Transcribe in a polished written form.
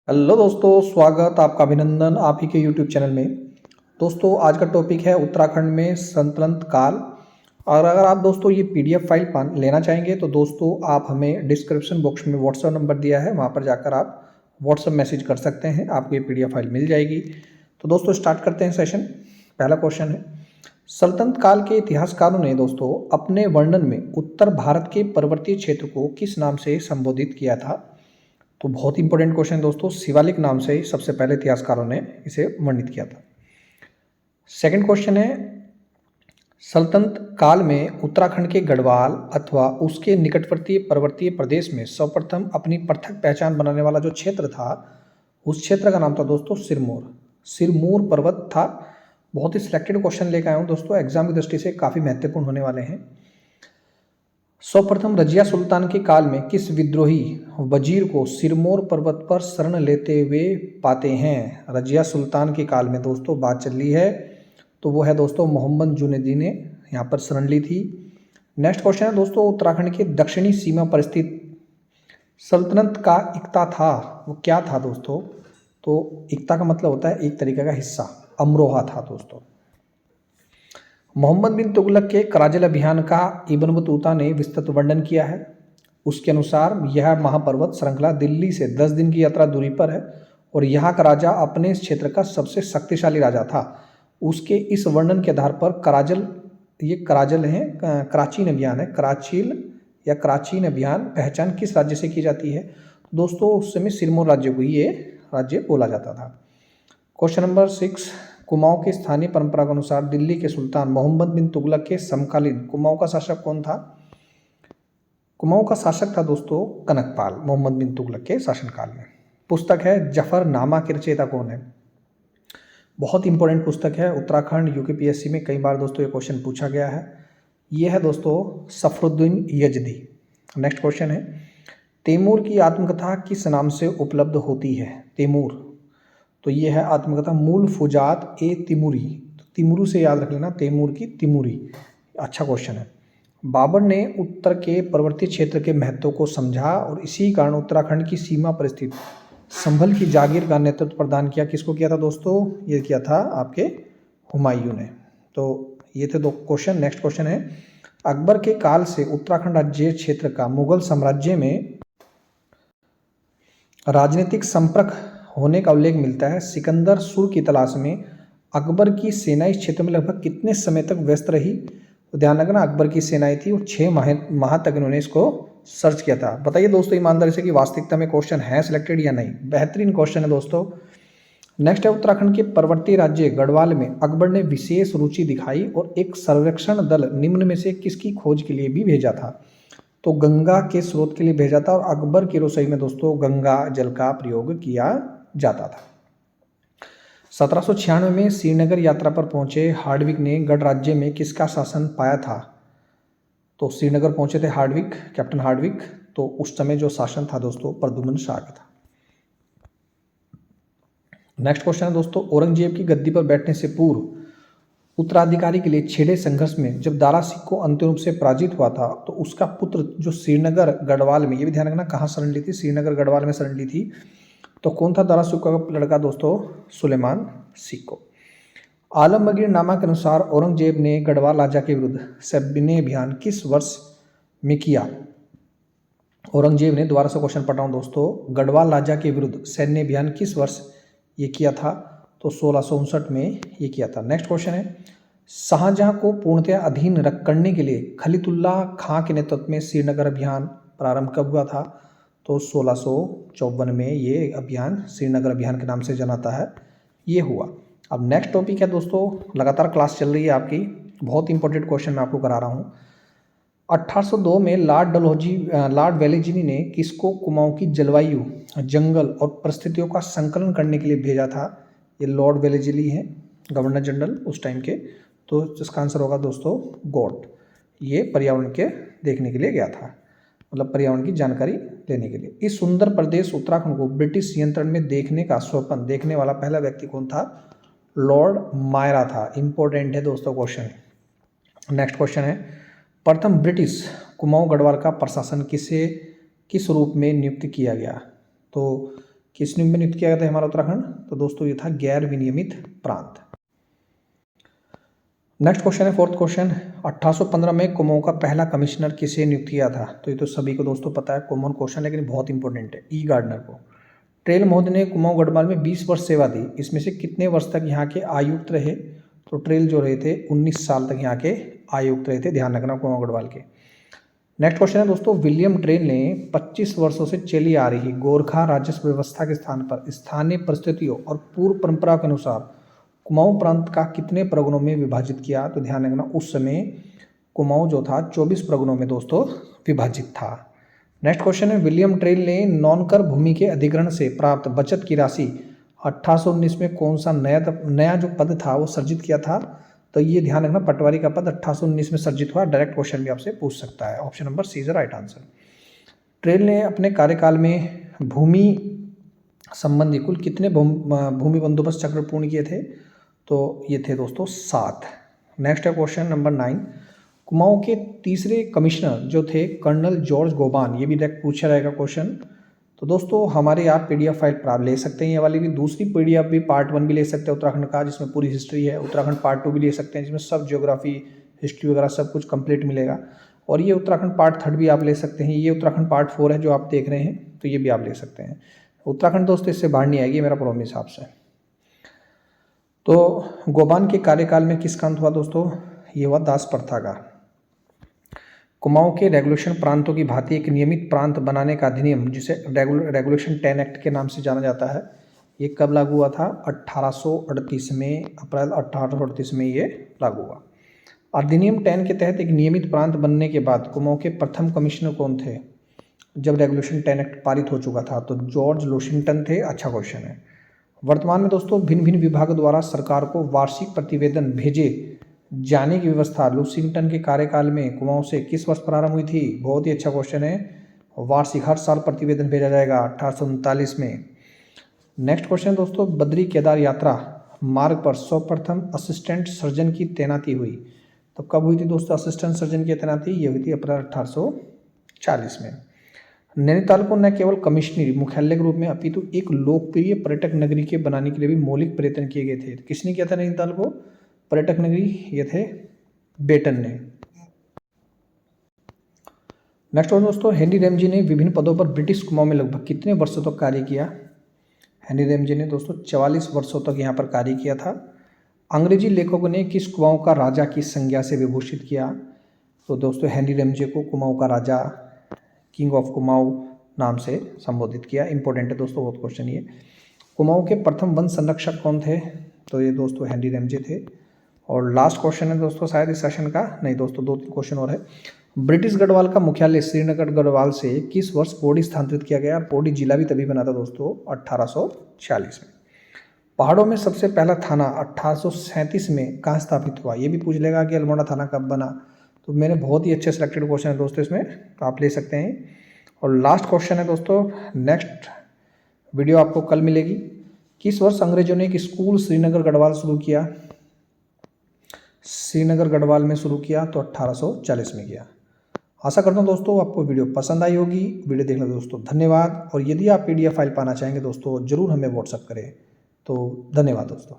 Hello दोस्तों, स्वागत आपका, अभिनंदन आप ही के यूट्यूब चैनल में। दोस्तों आज का टॉपिक है उत्तराखंड में सल्तनत काल। और अगर आप दोस्तों ये पीडीएफ फाइल लेना चाहेंगे तो दोस्तों आप हमें डिस्क्रिप्शन बॉक्स में व्हाट्सएप नंबर दिया है, वहाँ पर जाकर आप व्हाट्सएप मैसेज कर सकते हैं, आपको ये पीडीएफ फाइल मिल जाएगी। तो दोस्तों स्टार्ट करते हैं सेशन। पहला क्वेश्चन है, सल्तनत काल के इतिहासकारों ने दोस्तों अपने वर्णन में उत्तर भारत के पर्वतीय क्षेत्र को किस नाम से संबोधित किया था? तो बहुत इंपॉर्टेंट क्वेश्चन है दोस्तों, शिवालिक नाम से ही सबसे पहले इतिहासकारों ने इसे वर्णित किया था। सेकंड क्वेश्चन है, सल्तनत काल में उत्तराखंड के गढ़वाल अथवा उसके निकटवर्ती पर्वतीय प्रदेश में सर्वप्रथम अपनी पृथक पहचान बनाने वाला जो क्षेत्र था, उस क्षेत्र का नाम था दोस्तों सिरमौर। सिरमौर पर्वत था। बहुत ही सिलेक्टेड क्वेश्चन लेकर आया हूँ दोस्तों, एग्जाम की दृष्टि से काफ़ी महत्वपूर्ण होने वाले हैं। सर्वप्रथम रजिया सुल्तान के काल में किस विद्रोही वजीर को सिरमौर पर्वत पर शरण लेते हुए पाते हैं? रजिया सुल्तान के काल में दोस्तों बात चल रही है, तो वो है दोस्तों मोहम्मद जुनैदी ने यहाँ पर शरण ली थी। नेक्स्ट क्वेश्चन है दोस्तों, उत्तराखंड के दक्षिणी सीमा पर स्थित सल्तनत का इक्ता था, वो क्या था दोस्तों? तो इक्ता का मतलब होता है एक तरीके का हिस्सा, अमरोहा था दोस्तों। मोहम्मद बिन तुगलक के कराजल अभियान का इब्न बतूता ने विस्तृत वर्णन किया है। उसके अनुसार यह महापर्वत श्रृंखला दिल्ली से 10 दिन की यात्रा दूरी पर है और यहाँ का राजा अपने इस क्षेत्र का सबसे शक्तिशाली राजा था। उसके इस वर्णन के आधार पर कराजल है, कराचीन अभियान है, कराचील या कराचीन अभियान पहचान किस राज्य से की जाती है? दोस्तों उस समय सिरमौर राज्य को ही ये राज्य बोला जाता था। क्वेश्चन नंबर 6, कुमाऊं की स्थानीय परंपरा के अनुसार दिल्ली के सुल्तान मोहम्मद बिन तुगलक के समकालीन कुमाऊं का शासक कौन था? कुमाऊं का शासक था दोस्तों कनकपाल, मोहम्मद बिन तुगलक के शासनकाल में। पुस्तक है जफरनामा के रचयिता कौन है? बहुत इंपॉर्टेंट पुस्तक है, उत्तराखंड यूकेपीएससी में कई बार दोस्तों ये क्वेश्चन पूछा गया है। ये है दोस्तों सफरुद्दीन यजदी। नेक्स्ट क्वेश्चन है, तैमूर की आत्मकथा किस नाम से उपलब्ध होती है? तैमूर, तो ये है आत्मकथा मूल फुजात ए तिमूरी। तो तिमूरू से याद रख लेना, तैमूर की तिमूरी। अच्छा क्वेश्चन है। बाबर ने उत्तर के पर्वतीय क्षेत्र के महत्व को समझा और इसी कारण उत्तराखंड की सीमा पर स्थित संभल की जागीर का नेतृत्व प्रदान किया। किसको किया था दोस्तों? ये किया था आपके हुमायूं ने। तो ये थे दो क्वेश्चन। नेक्स्ट क्वेश्चन है, अकबर के काल से उत्तराखंड राज्य क्षेत्र का मुगल साम्राज्य में राजनीतिक संपर्क होने का उल्लेख मिलता है। सिकंदर सुर की तलाश में अकबर की सेना इस क्षेत्र में लगभग कितने समय तक व्यस्त रही? तो ध्यान रखना, अकबर की सेनाएं थी और 6 माह तक इन्होंने इसको सर्च किया था। बताइए दोस्तों ईमानदारी से कि वास्तविकता में क्वेश्चन है सिलेक्टेड या नहीं। बेहतरीन क्वेश्चन है दोस्तों। नेक्स्ट है, उत्तराखंड के पर्वतीय राज्य गढ़वाल में अकबर ने विशेष रुचि दिखाई और एक सर्वेक्षण दल निम्न में से किसकी खोज के लिए भी भेजा था? तो गंगा के स्रोत के लिए भेजा था और अकबर की रसोई में दोस्तों गंगा जल का प्रयोग किया जाता था। 1796 में श्रीनगर यात्रा पर पहुंचे हार्डविक ने गढ़ राज्य में किसका शासन पाया था? तो श्रीनगर पहुंचे थे हार्डविक, कैप्टन हार्डविक। तो उस समय जो शासन था दोस्तों प्रद्युम्न शाह का था। नेक्स्ट क्वेश्चन है दोस्तों, औरंगजेब की गद्दी पर बैठने से पूर्व उत्तराधिकारी के लिए छिड़े संघर्ष में जब दारा सिकों अंतिम रूप से पराजित हुआ था, तो उसका पुत्र जो श्रीनगर गढ़वाल में, ये भी ध्यान रखना कहाँ शरण ली थी, श्रीनगर गढ़वाल में शरण ली थी, तो कौन था दारा सिकों का लड़का दोस्तों? सुलेमान सिक्को। आलमगीर नामा के अनुसार औरंगजेब ने गढ़वाल राजा के विरुद्ध सैन्य अभियान किस वर्ष में किया? औरंगजेब ने, दोबारा से क्वेश्चन पढ़ रहा हूँ दोस्तों, गढ़वाल राजा के विरुद्ध सैन्य अभियान किस वर्ष ये किया था? तो 1659 में ये किया था। नेक्स्ट क्वेश्चन है, शाहजहां को पूर्णतः अधीन करने के लिए खलीलुल्ला खां के नेतृत्व में श्रीनगर अभियान प्रारंभ कब हुआ था? तो 1654 में ये अभियान श्रीनगर अभियान के नाम से जानाता है, ये हुआ। अब नेक्स्ट टॉपिक है दोस्तों, लगातार क्लास चल रही है आपकी, बहुत इंपॉर्टेंट क्वेश्चन मैं आपको करा रहा हूँ। 1802 में लॉर्ड वेलेजिनी ने किसको कुमाऊं की जलवायु, जंगल और परिस्थितियों का संकलन करने के लिए भेजा था? ये लॉर्ड वेलेजिनी है, गवर्नर जनरल उस टाइम के। तो इसका आंसर होगा दोस्तों गॉड। ये पर्यावरण के देखने के लिए गया था, मतलब पर्यावरण की जानकारी लेने के लिए। इस सुंदर प्रदेश उत्तराखंड को ब्रिटिश नियंत्रण में देखने का स्वप्न देखने वाला पहला व्यक्ति कौन था? लॉर्ड मायरा था। इंपॉर्टेंट है दोस्तों क्वेश्चन। नेक्स्ट क्वेश्चन है, प्रथम ब्रिटिश कुमाऊं गढ़वाल का प्रशासन किस रूप में नियुक्त किया गया? तो किस नियम में नियुक्त किया गया था हमारा उत्तराखंड? तो दोस्तों ये था गैर विनियमित प्रांत। नेक्स्ट क्वेश्चन है, फोर्थ क्वेश्चन, 1815 में कुमाऊं का पहला कमिश्नर किसे नियुक्त किया था? तो ये तो सभी को दोस्तों पता है, कॉमन क्वेश्चन, लेकिन बहुत इंपॉर्टेंट है, ई गार्डनर को। ट्रेल महोदय ने कुमाऊं गढ़वाल में 20 वर्ष सेवा दी, इसमें से कितने वर्ष तक यहाँ के आयुक्त रहे? तो ट्रेल जो रहे थे 19 साल तक यहाँ के आयुक्त रहे थे, ध्यान रखना कुमाऊं गढ़वाल के। नेक्स्ट क्वेश्चन है दोस्तों, विलियम ट्रेल ने 25 वर्षों से चली आ रही गोरखा राजस्व व्यवस्था के स्थान पर स्थानीय परिस्थितियों और पूर्व परंपरा के अनुसार कुमाऊं प्रांत का कितने प्रगणों में विभाजित किया? तो ध्यान रखना उस समय कुमाऊं जो था 24 प्रगणों में दोस्तों विभाजित था। नेक्स्ट क्वेश्चन है, विलियम ट्रेल ने नॉनकर भूमि के अधिग्रहण से प्राप्त बचत की राशि 1819 में कौन सा नया जो पद था वो सर्जित किया था? तो ये ध्यान रखना, पटवारी का पद 1819 में सर्जित हुआ। डायरेक्ट क्वेश्चन भी आपसे पूछ सकता है। Option number c is right answer. ट्रेल ने अपने कार्यकाल में भूमि संबंधी कुल कितने भूमि बंदोबस्त चक्र पूर्ण किए थे? तो ये थे दोस्तों 7। नेक्स्ट है क्वेश्चन नंबर 9, कुमाऊं के तीसरे कमिश्नर जो थे कर्नल जॉर्ज गोबान, ये भी डायरेक्ट पूछा रहेगा क्वेश्चन। तो दोस्तों हमारे आप पीडीएफ फाइल प्राप्त ले सकते हैं, ये वाली भी। दूसरी पीडीएफ भी पार्ट 1 भी ले सकते हैं उत्तराखंड का, जिसमें पूरी हिस्ट्री है। उत्तराखंड पार्ट 2 भी ले सकते हैं, जिसमें सब ज्योग्राफी, हिस्ट्री वगैरह सब कुछ कंप्लीट मिलेगा। और ये उत्तराखंड पार्ट 3 भी आप ले सकते हैं। ये उत्तराखंड पार्ट 4 है जो आप देख रहे हैं, तो ये भी आप ले सकते हैं। उत्तराखंड दोस्तों इससे बाहर नहीं आएगी, मेरा प्रॉमिस आपसे। तो गोबान के कार्यकाल में किसका अंत हुआ दोस्तों? ये हुआ दास प्रथा का। कुमाऊं के रेगुलेशन प्रांतों की भांति एक नियमित प्रांत बनाने का अधिनियम, जिसे रेगुलेशन 10 एक्ट के नाम से जाना जाता है, ये कब लागू हुआ था? 1838 में, अप्रैल 1838 में ये लागू हुआ। अधिनियम 10 के तहत एक नियमित प्रांत बनने के बाद कुमाऊं के प्रथम कमिश्नर कौन थे जब रेगुलेशन 10 एक्ट पारित हो चुका था? तो जॉर्ज लोशिंगटन थे। अच्छा क्वेश्चन है। वर्तमान में दोस्तों भिन्न भिन्न विभागों द्वारा सरकार को वार्षिक प्रतिवेदन भेजे जाने की व्यवस्था लूसिंगटन के कार्यकाल में कुमाऊं से किस वर्ष प्रारंभ हुई थी? बहुत ही अच्छा क्वेश्चन है। वार्षिक हर साल प्रतिवेदन भेजा जाएगा 1839 में। नेक्स्ट क्वेश्चन दोस्तों, बद्री केदार यात्रा मार्ग पर सर्वप्रथम असिस्टेंट सर्जन की तैनाती हुई, तो कब हुई थी दोस्तों असिस्टेंट सर्जन की तैनाती? ये हुई थी अप्रैल 1840 में। नैनीताल को न केवल कमिश्नरी मुख्यालय के रूप में अपितु एक लोकप्रिय पर्यटक नगरी के बनाने के लिए भी मौलिक प्रयत्न किए गए थे। किसने किया था नैनीताल को पर्यटक नगरी? ये थे बेटन ने। नेक्स्ट और दोस्तों, हेनरी रैमजे ने विभिन्न पदों पर ब्रिटिश कुमाऊं में लगभग कितने वर्षों तक कार्य किया? हेनरी रैमजे ने दोस्तों 44 वर्षों तक यहाँ पर कार्य किया था। अंग्रेजी लेखकों ने किस कुमाऊं का राजा की संज्ञा से विभूषित किया? तो दोस्तों हेनरी रैमजे को कुमाऊं का राजा, किंग ऑफ कुमाऊं नाम से संबोधित किया। इंपॉर्टेंट है दोस्तों बहुत क्वेश्चन ये। कुमाऊं के प्रथम वन संरक्षक कौन थे? तो ये दोस्तों हेनरी रैमजे थे। और लास्ट क्वेश्चन है दोस्तों शायद इस सेशन का, नहीं दोस्तों 2-3 क्वेश्चन और है। ब्रिटिश गढ़वाल का मुख्यालय श्रीनगर गढ़वाल से किस वर्ष पौड़ी स्थानांतरित किया गया? पौड़ी जिला भी तभी बना था दोस्तों 1846 में। पहाड़ों में सबसे पहला थाना 1837 में कहाँ स्थापित हुआ? ये भी पूछ लेगा कि अल्मोड़ा थाना कब बना। तो मैंने बहुत ही अच्छे सिलेक्टेड क्वेश्चन है दोस्तों इसमें, तो आप ले सकते हैं। और लास्ट क्वेश्चन है दोस्तों, नेक्स्ट वीडियो आपको कल मिलेगी। किस वर्ष अंग्रेजों ने एक स्कूल श्रीनगर गढ़वाल शुरू किया? श्रीनगर गढ़वाल में शुरू किया तो 1840 में किया। आशा करता हूँ दोस्तों आपको वीडियो पसंद आई होगी। वीडियो देखने के लिए दोस्तों धन्यवाद। और यदि आप पीडीएफ फाइल पाना चाहेंगे दोस्तों जरूर हमें व्हाट्सअप करें। तो धन्यवाद दोस्तों।